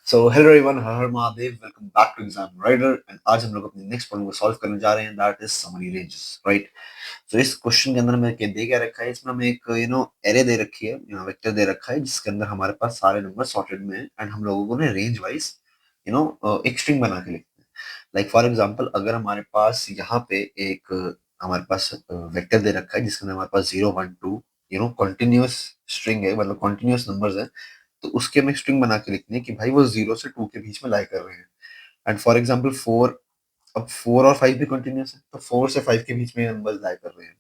So hello everyone, Har Har Mahadev. Welcome back to exam rider. And आज हम लोग अपने नेक्स्ट प्रॉब्लम को सॉल्व करने जा रहे हैं, that is summary ranges, right. तो इस क्वेश्चन के अंदर हमें क्या दे क्या रखा है, इसमें हमें एक एरे दे रखी है, यहाँ वेक्टर दे रखा है जिसके अंदर हमारे पास सारे नंबर सॉर्टेड में है एंड हम लोगों को ने रेंज वाइज एक स्ट्रिंग बना के लिखना है। लाइक फॉर एग्जांपल, अगर हमारे पास यहाँ पे एक हमारे पास वेक्टर दे रखा है जिसके अंदर हमारे पास 0 1 2 कंटिन्यूअस स्ट्रिंग है, मतलब कंटिन्यूअस नंबर्स है। तो उसके हमें स्ट्रिंग बना के लिखनी है कि भाई वो 0 से 2 के बीच में लाई कर रहे हैं। एंड फॉर एग्जांपल 4, अब 4 और 5 भी कंटिन्यूअस है तो 4 से 5 के बीच में नंबर्स लाई कर रहे हैं।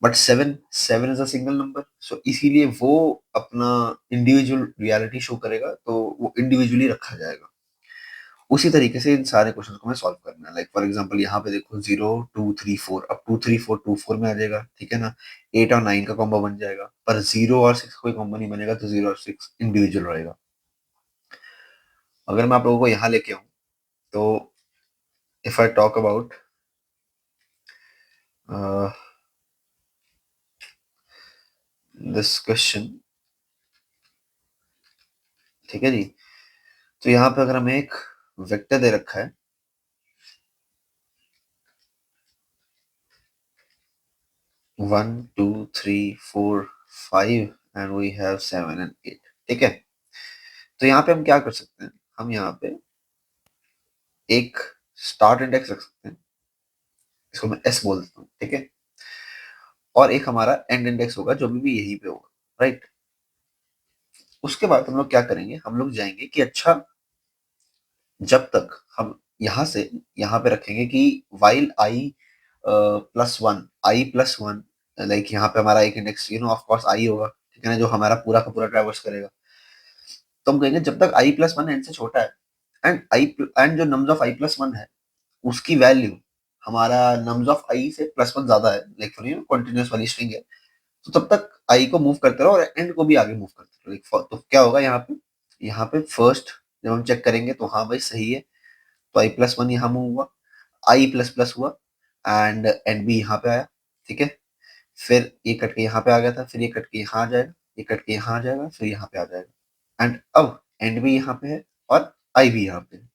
But 7 is a single number, so इसीलिए वो अपना इंडिविजुअल रियलिटी शो करेगा, तो वो इंडिविजुअली रखा जाएगा। उसी तरीके से इन सारे क्वेश्चन को हमें सॉल्व करना है। लाइक फॉर एग्जांपल यहाँ पे देखो 0 2 3 4, अब 2 3 4 2 4 में आ जाएगा, ठीक है ना। 8 और 9 का कॉम्बो बन जाएगा, पर 0 और 6 कोई कॉम्बो नहीं बनेगा, तो 0 और 6 इंडिविजुअल रहेगा। अगर मैं आप लोगों को यहाँ लेके आऊँ, तो if I talk about this question, ठीक है जी। तो यहाँ पे अगर हमें एक वेक्टर दे रखा है 1 2 3 4 5 एंड वी हैव 7 एंड 8, ठीक है। तो यहाँ पे हम क्या कर सकते हैं, हम यहाँ पे एक स्टार्ट इंडेक्स रख सकते हैं, इसको मैं एस बोल देता हूँ, ठीक है। और एक हमारा एंड इंडेक्स होगा जो भी यहीं पे होगा, राइट। उसके बाद हम लोग क्या करेंगे, हम लोग जाएंगे कि अच्छा, जब तक हम यहाँ से यहाँ पे रखेंगे कि वाइल आई +1, लाइक यहाँ पे हमारा एक इंडेक्स ऑफ कोर्स आई होगा, ठीक है ना, जो हमारा पूरा का पूरा ट्रैवर्स करेगा। तो हम कहेंगे जब तक i+1 एंड से छोटा है, एंड जो नम्स ऑफ i+1 है उसकी वैल्यू हमारा नम्स ऑफ आई से +1 ज्यादा है, लाइक फॉर कंटिन्यूअस वाली स्ट्रिंग है, तो तब तक आई को मूव करते रहो और एंड को भी आगे मूव करते रहो। like तो क्या होगा यहाँ पे फर्स्ट जब हम चेक करेंगे तो हाँ भाई सही है, तो i+1 यहाँ मूव हुआ, आई प्लस प्लस हुआ, एंड भी यहाँ पे आया, ठीक है। फिर ये कट के यहाँ पे आ गया था, फिर ये कट के यहाँ आ जाएगा, ये कट के यहाँ आ जाएगा, फिर यहाँ पे आ जाएगा, एंड अब एंड भी यहाँ पे है और आई भी यहाँ पे है,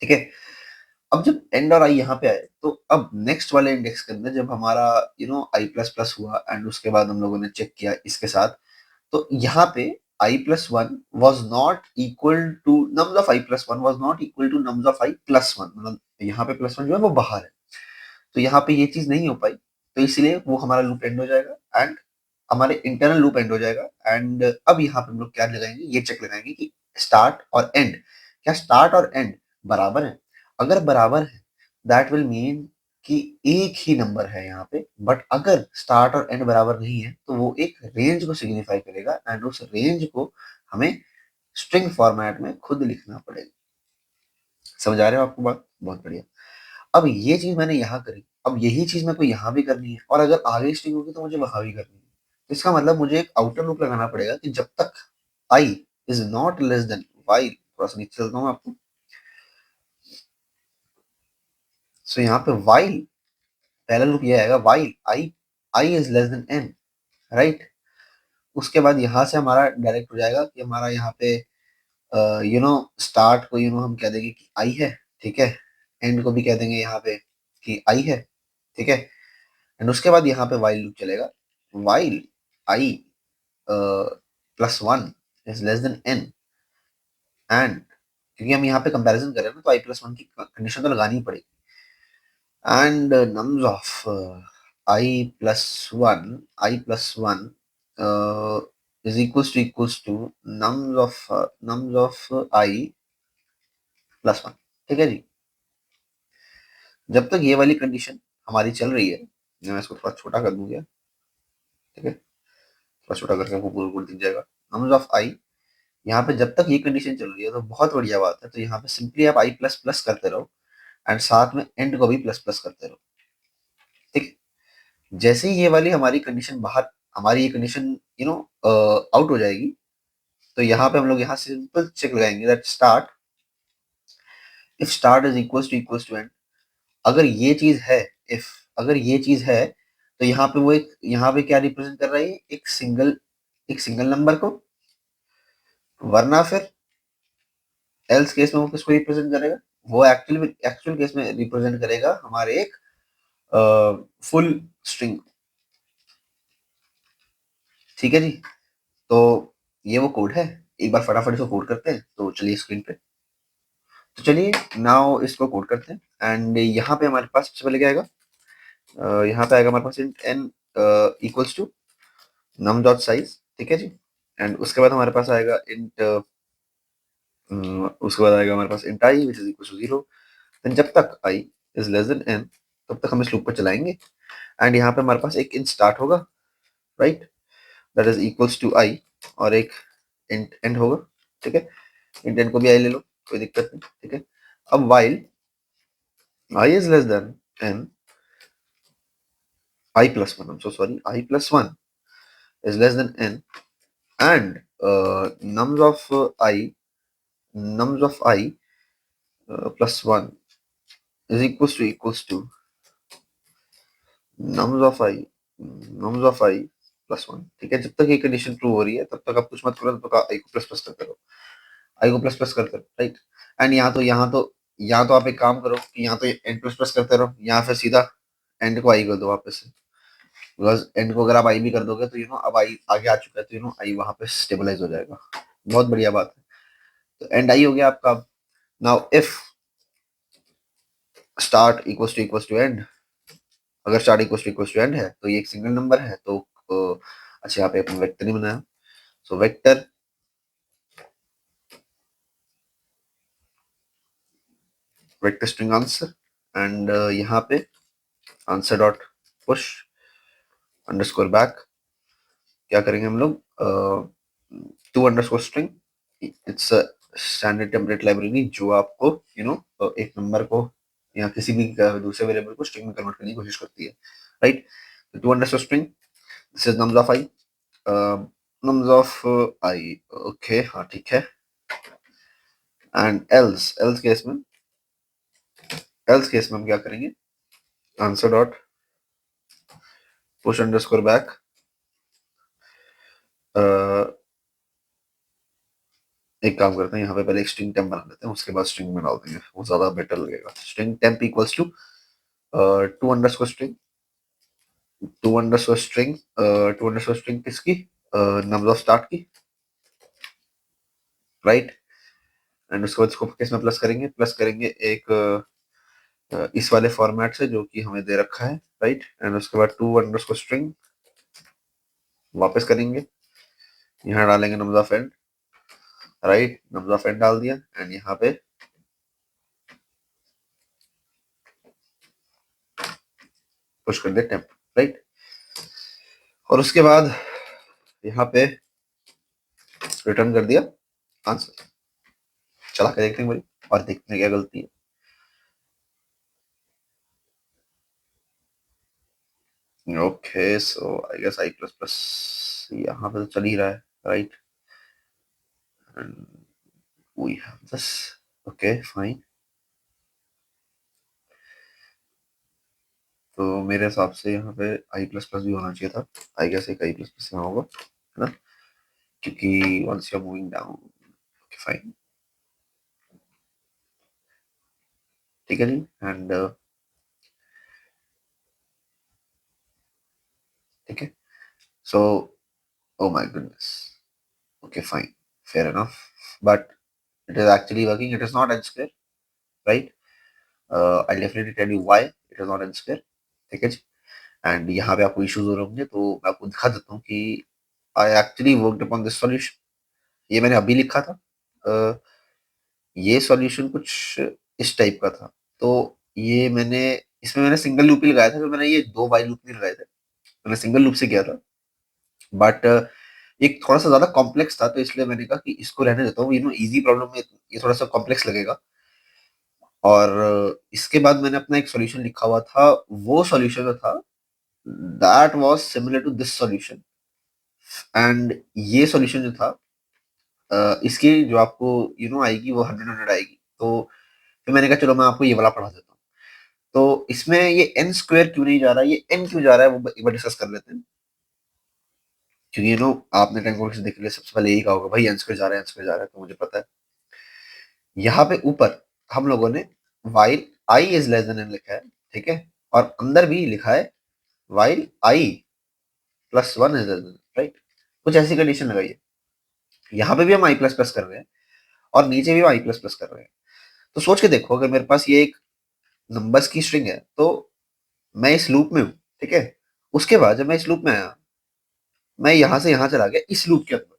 ठीक है। अब जब एंड और आई यहाँ पे आए, तो अब नेक्स्ट वाले इंडेक्स के अंदर जब हमारा i++ हुआ एंड उसके बाद हम लोगों ने चेक किया इसके साथ, तो यहाँ पे i+1 was not equal to nums of i+1 was not equal to nums of i+1, मतलब यहाँ पे +1 जो है वो बाहर है, तो यहाँ पे ये चीज नहीं हो पाई, तो इसलिए वो हमारा लूप एंड हो जाएगा एंड हमारे इंटरनल लूप एंड हो जाएगा। एंड अब यहाँ पे हम लोग क्या लगाएंगे, ये चेक लगाएंगे कि स्टार्ट और एंड, क्या स्टार्ट और एंड बराबर है। अगर बराबर है दैट विल मीन कि एक ही नंबर है यहाँ पे, बट अगर स्टार्ट और एंड बराबर नहीं है तो वो एक रेंज को सिग्निफाई करेगा एंड उस रेंज को हमें स्ट्रिंग फॉर्मेट में खुद लिखना पड़ेगा। समझ आ रहे हो आपको बात? बहुत बढ़िया। अब ये चीज मैंने यहाँ करी, अब यही चीज मेरे को यहाँ भी करनी है, और अगर आगे स्ट्रिंग होगी तो मुझे वहां भी करनी है। तो इसका मतलब मुझे एक आउटर लूप लगाना पड़ेगा कि जब तक I is not less than while, थोड़ा सा नीचे चलता हूँ आपको। सो यहाँ पे वाइल, पहला लूप ये आएगा while i i is less than n, right. उसके बाद यहाँ से हमारा डायरेक्ट हो जाएगा कि हमारा यहाँ पे स्टार्ट को हम कह देंगे कि आई है, ठीक है। एंड को भी कह देंगे यहाँ पे कि आई है, ठीक है। एंड उसके बाद यहाँ पे वाइल लूप चलेगा, while i +1 is less than n, and क्योंकि हम यहाँ पे कंपैरिजन कर रहे हैं ना, तो i+1 की कंडीशन तो लगानी ही पड़ेगी। And nums of i+1 is equals to nums of i+1, ठीक है जी। जब तक ये वाली कंडीशन हमारी चल रही है, मैं इसको थोड़ा छोटा कर दूंगा, ठीक है, थोड़ा छोटा करके आपको पूरा पूरा दिख जाएगा। नम्स ऑफ i, यहाँ पे जब तक ये कंडीशन चल रही है तो बहुत बढ़िया बात है, तो यहाँ पे सिंपली आप i++ करते रहो एंड साथ में एंड को भी प्लस करते रहो, ठीक है। जैसे ही ये वाली हमारी कंडीशन बाहर, हमारी ये कंडीशन आउट हो जाएगी, तो यहाँ पे हम लोग यहाँ सिंपल चेक लगाएंगे that start, if start is equals to end, अगर ये चीज है, इफ अगर ये चीज है, तो यहाँ पे वो एक, यहाँ पे क्या रिप्रेजेंट कर रहा है, एक सिंगल नंबर को, वरना फिर एल्स केस में वो किसको रिप्रेजेंट करेगा? वो एक्चुअल केस में रिप्रेजेंट करेगा हमारे एक फुल स्ट्रिंग। ठीक है जी। तो ये वो कोड है। एक बार फटाफट इसको कोड करते हैं, तो चलिए स्क्रीन पे। तो चलिए नाउ इसको कोड करते हैं एंड यहाँ पे हमारे पास सबसे पहले क्या आएगा? यहाँ पे आएगा हमारे पास int N equals to num dot size. ठीक है जी। एंड उसके बाद हमारे पास आएगा इंट उसके बाद आएगा हमारे पास int I which is equal to 0। Then जब तक I is less than N, तब तक हम इस लूप को चलाएंगे। एंड यहाँ पे हमारे पास एक इंट स्टार्ट होगा, right, that is equals to I, और एक इंट एंड होगा। ठीक है। इंट एंड को भी आई ले लो, कोई दिक्कत नहीं। ठीक है। अब while i is less than n, I plus 1, I'm so sorry, I plus 1 is less than n, and nums of I plus 1 is equals to nums of I nums of I plus 1। ठीक है। जब तक ये condition true हो रही है तब तक आप कुछ मत करो, तब तक आई को प्लस प्लस करते रहो, आई को प्लस प्लस करते रहो, राइट। एंड यहाँ तो आप एक काम करो कि यहाँ तो एन प्लस प्लस करते रहो, यहाँ फिर सीधा एंड को आई कर दो वापस से। बिकॉज एंड को अगर आप आई भी कर दोगे तो अब आई आगे आ चुका है, तो आई वहां पे स्टेबलाइज हो जाएगा। बहुत बढ़िया बात है। तो एंड आई हो गया आपका। Now if start equals to end, अगर स्टार्ट इक्वल्स टू एंड है तो ये एक सिंगल नंबर है, तो अच्छा यहाँ पे अपन वेक्टर नहीं बनाया। So vector string answer, and यहाँ पे answer dot push underscore back. क्या करेंगे हम लोग? To underscore string, it's standard template library जो आपको एक नंबर को या किसी भी दूसरे वेरिएबल को स्ट्रिंग में कन्वर्ट करने की कोशिश करती है, right. To underscore string, this is nums of i, nums of i, okay, हाँ ठीक है। एंड एल्स केस में हम क्या करेंगे? Answer dot push underscore back, एक काम करते हैं, यहाँ पे पहले एक स्ट्रिंग टेम्प बना लेते हैं, उसके बाद स्ट्रिंग में डाल देंगे, वो ज्यादा बेटर लगेगा। String temp equals to to underscore string, to underscore string किसकी? नंबर ऑफ स्टार्ट की, राइट। एंड उसके बाद इसको किस में प्लस करेंगे एक इस वाले फॉर्मेट से जो कि हमें दे रखा है, राइट। एंड उसके बाद टू अंडरस्कोर स्ट्रिंग वापस करेंगे, यहाँ डालेंगे number of and, right, number of and डाल दिया, एंड यहाँ पे पुश कर दिया टेम्प, राइट। और उसके बाद यहाँ पे रिटर्न कर दिया आंसर। चला के देखते हैं भाई, और देखते हैं क्या गलती है। Okay, so I guess i plus plus यहाँ पे तो चल ही रहा है, right. And we have this, okay fine. तो मेरे हिसाब से यहाँ पे आई प्लस प्लस भी होना चाहिए था। आई गेस एक आई प्लस प्लस यहाँ होगा, है ना, क्योंकि once you are moving down, okay fine, ठीक है जी। एंड ठीक है। So oh my goodness, okay fine, fair enough, but it is actually working, it is not n square, right। I'll definitely tell you why it is not n square, ठीक है जी। And यहाँ पे आपको issues हो रहे होंगे, तो मैं आपको दिखा देता हूँ कि I actually worked upon this solution. ये मैंने अभी लिखा था। ये सॉल्यूशन कुछ इस टाइप का था। तो ये मैंने सिंगल लूप ही लगाया था, तो मैंने ये दो वाइल लूप नहीं लगाए थे, मैंने सिंगल लूप से किया था। बट एक थोड़ा सा ज्यादा कॉम्प्लेक्स था, तो इसलिए मैंने कहा कि इसको रहने देता हूँ, इजी प्रॉब्लम में ये थोड़ा सा कॉम्प्लेक्स लगेगा। और इसके बाद मैंने अपना एक सॉल्यूशन लिखा हुआ था, वो सॉल्यूशन जो था that was similar to this solution. And ये सॉल्यूशन जो था इसकी जो आपको आएगी वो 100 आएगी। तो फिर मैंने कहा चलो मैं आपको ये वाला पढ़ा देता हूँ। तो इसमें ये एन स्क्वायर क्यों नहीं जा रहा है, ये एन क्यों जा रहा है, वो एक बार डिस्कस कर लेते हैं। क्योंकि आपने टेन क्वेश्चन देख लिया, सबसे पहले यही कहा होगा भाई एन स्क्वायर जा रहा है, एन स्क्वायर जा रहा है, तो मुझे पता है। यहाँ पे ऊपर हम लोगों ने while I is less than n लिखा है, ठीक है, और अंदर भी लिखा है while I plus 1 is less than n, right. कुछ ऐसी कंडीशन लगाई है। यहाँ पे भी हम I प्लस प्लस कर रहे हैं और नीचे भी हम I प्लस प्लस कर रहे हैं। तो सोच के देखो, अगर मेरे पास ये एक नंबर्स की स्ट्रिंग है तो मैं इस लूप में हूँ, ठीक है। उसके बाद जब मैं इस लूप में आया, मैं यहाँ से यहाँ चला गया इस लूप के अंदर,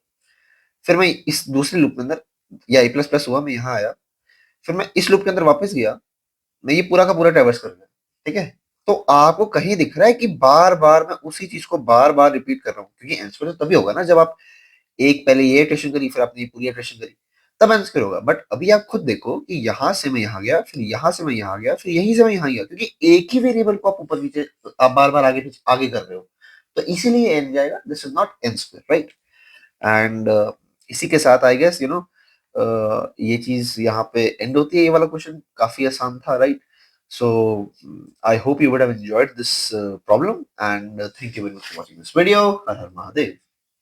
फिर मैं इस दूसरे लूप के अंदर, या आई प्लस प्लस हुआ, मैं यहाँ आया, फिर मैं इस लूप के अंदर वापस गया, मैं ये पूरा का पूरा ट्रैवर्स कर गया, ठीक है। तो आपको कहीं दिख रहा है कि बार बार मैं उसी चीज को बार बार रिपीट कर रहा हूँ, क्योंकि आंसर तो तभी होगा ना जब आप एक पहले ये इटरेशन करी, फिर आपने ये पूरी इटरेशन करी, तब आंसर होगा। बट अभी आप खुद देखो कि यहाँ से मैं यहाँ गया, फिर यहाँ से मैं यहाँ गया, फिर यहीं से मैं यहाँ गया, क्योंकि एक ही वेरिएबल को आप ऊपर नीचे, आप बार बार आगे पीछे आगे कर रहे हो, तो इसीलिए एन जाएगा। This is not an square, right. And इसी के साथ आई गेस ये चीज यहाँ पे एंड होती है। ये वाला क्वेश्चन काफी आसान था, right. So I hope you would have enjoyed this problem, and thank you very much for watching this video. Her Har Mahadev.